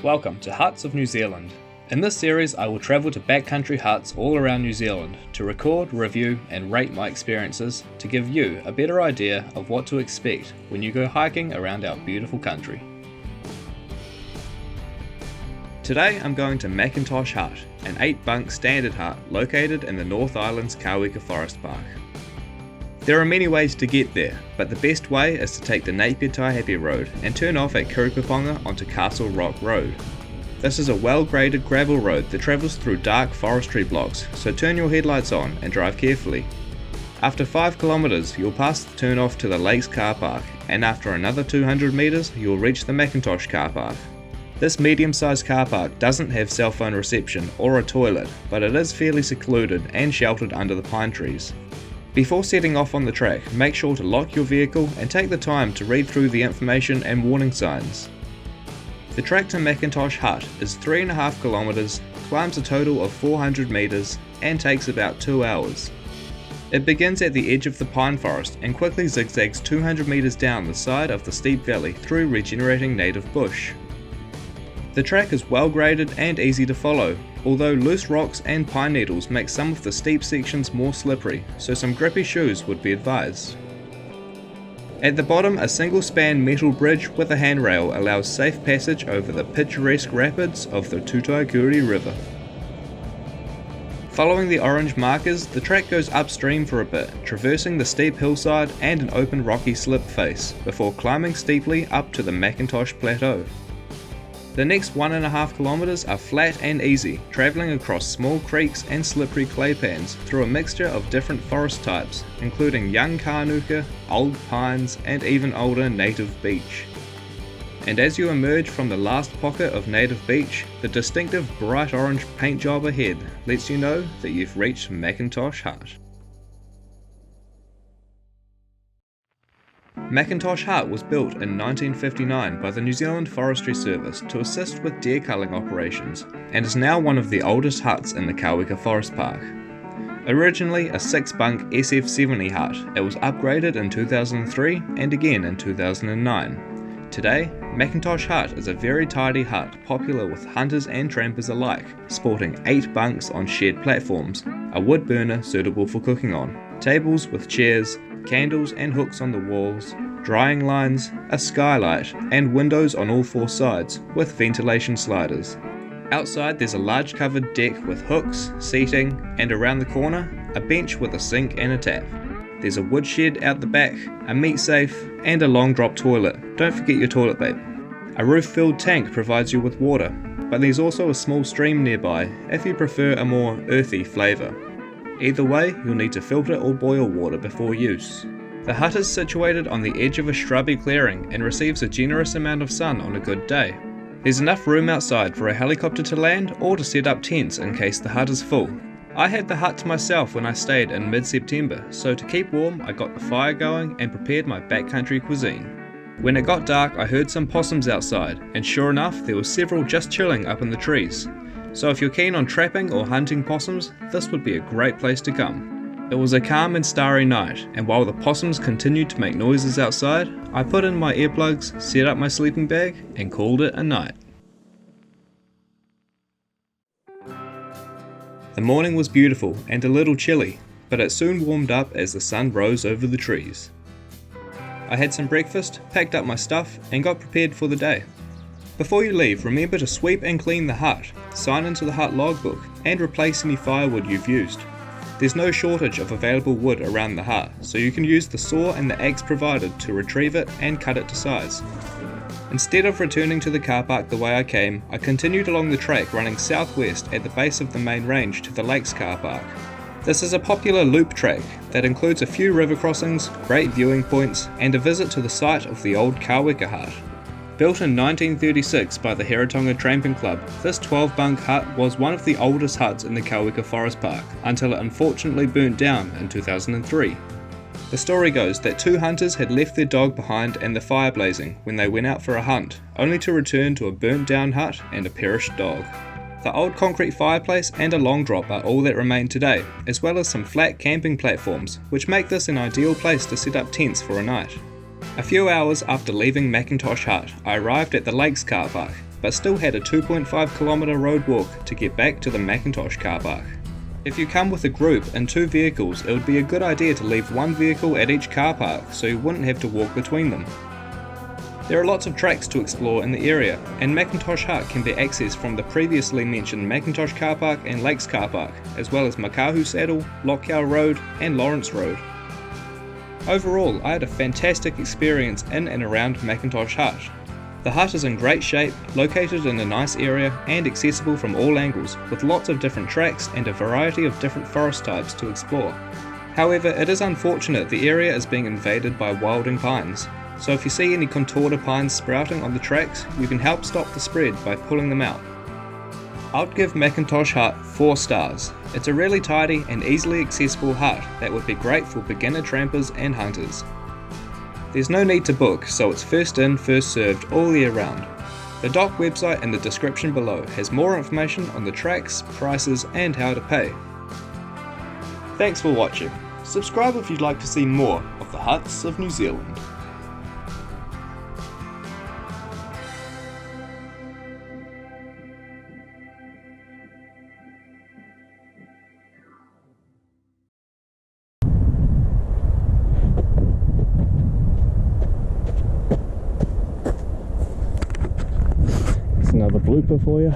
Welcome to Huts of New Zealand. In this series I will travel to backcountry huts all around New Zealand to record, review and rate my experiences to give you a better idea of what to expect when you go hiking around our beautiful country. Today I'm going to Mackintosh Hut, an 8-bunk standard hut located in the North Island's Kaweka Forest Park. There are many ways to get there, but the best way is to take the Napier Taihape Road and turn off at Kurukaponga onto Castle Rock Road. This is a well-graded gravel road that travels through dark forestry blocks, so turn your headlights on and drive carefully. After 5 kilometres you'll pass the turn off to the lake's carpark, and after another 200 metres you'll reach the Macintosh carpark. This medium-sized carpark doesn't have cell phone reception or a toilet, but it is fairly secluded and sheltered under the pine trees. Before setting off on the track, make sure to lock your vehicle and take the time to read through the information and warning signs. The track to Mackintosh Hut is 3.5 kilometres, climbs a total of 400 metres and takes about 2 hours. It begins at the edge of the pine forest and quickly zigzags 200 metres down the side of the steep valley through regenerating native bush. The track is well graded and easy to follow, although loose rocks and pine needles make some of the steep sections more slippery, so some grippy shoes would be advised. At the bottom, a single-span metal bridge with a handrail allows safe passage over the picturesque rapids of the Tutaikuri River. Following the orange markers, the track goes upstream for a bit, traversing the steep hillside and an open rocky slip face, before climbing steeply up to the Mackintosh Plateau. The next 1.5 kilometres are flat and easy, travelling across small creeks and slippery clay pans through a mixture of different forest types, including young kanuka, old pines and even older native beech. And as you emerge from the last pocket of native beech, the distinctive bright orange paint job ahead lets you know that you've reached Mackintosh Hut. Mackintosh Hut was built in 1959 by the New Zealand Forestry Service to assist with deer culling operations and is now one of the oldest huts in the Kaweka Forest Park. Originally a 6-bunk SF70 hut, it was upgraded in 2003 and again in 2009. Today, Mackintosh Hut is a very tidy hut popular with hunters and trampers alike, sporting 8 bunks on shared platforms, a wood burner suitable for cooking on, tables with chairs, candles and hooks on the walls, drying lines, a skylight, and windows on all 4 sides with ventilation sliders. Outside there's a large covered deck with hooks, seating, and around the corner, a bench with a sink and a tap. There's a woodshed out the back, a meat safe, and a long drop toilet. Don't forget your toilet, babe. A roof-filled tank provides you with water, but there's also a small stream nearby if you prefer a more earthy flavour. Either way, you'll need to filter or boil water before use. The hut is situated on the edge of a shrubby clearing and receives a generous amount of sun on a good day. There's enough room outside for a helicopter to land or to set up tents in case the hut is full. I had the hut to myself when I stayed in mid-September, so to keep warm I got the fire going and prepared my backcountry cuisine. When it got dark I heard some possums outside, and sure enough there were several just chilling up in the trees. So if you're keen on trapping or hunting possums, this would be a great place to come. It was a calm and starry night, and while the possums continued to make noises outside, I put in my earplugs, set up my sleeping bag, and called it a night. The morning was beautiful and a little chilly, but it soon warmed up as the sun rose over the trees. I had some breakfast, packed up my stuff, and got prepared for the day. Before you leave, remember to sweep and clean the hut, sign into the hut logbook, and replace any firewood you've used. There's no shortage of available wood around the hut, so you can use the saw and the axe provided to retrieve it and cut it to size. Instead of returning to the car park the way I came, I continued along the track running southwest at the base of the main range to the lake's car park. This is a popular loop track that includes a few river crossings, great viewing points, and a visit to the site of the old Kaweka Hut. Built in 1936 by the Heretaunga Tramping Club, this 12-bunk hut was one of the oldest huts in the Kaweka Forest Park, until it unfortunately burnt down in 2003. The story goes that 2 hunters had left their dog behind and the fire blazing when they went out for a hunt, only to return to a burnt down hut and a perished dog. The old concrete fireplace and a long drop are all that remain today, as well as some flat camping platforms, which make this an ideal place to set up tents for a night. A few hours after leaving Mackintosh Hut, I arrived at the lake's car park, but still had a 2.5 kilometre road walk to get back to the Mackintosh car park. If you come with a group and 2 vehicles, it would be a good idea to leave one vehicle at each car park so you wouldn't have to walk between them. There are lots of tracks to explore in the area, and Mackintosh Hut can be accessed from the previously mentioned Macintosh car park and Lakes car park, as well as Makahu Saddle, Lotkow Road and Lawrence Road. Overall, I had a fantastic experience in and around Mackintosh Hut. The hut is in great shape, located in a nice area and accessible from all angles, with lots of different tracks and a variety of different forest types to explore. However, it is unfortunate the area is being invaded by wilding pines, so if you see any contorta pines sprouting on the tracks, you can help stop the spread by pulling them out. I'd give Mackintosh Hut 4 stars. It's a really tidy and easily accessible hut that would be great for beginner trampers and hunters. There's no need to book, so it's first in, first served all year round. The dock website in the description below has more information on the tracks, prices and how to pay. Thanks for watching. Subscribe if you'd like to see more of the huts of New Zealand. Another blooper for you.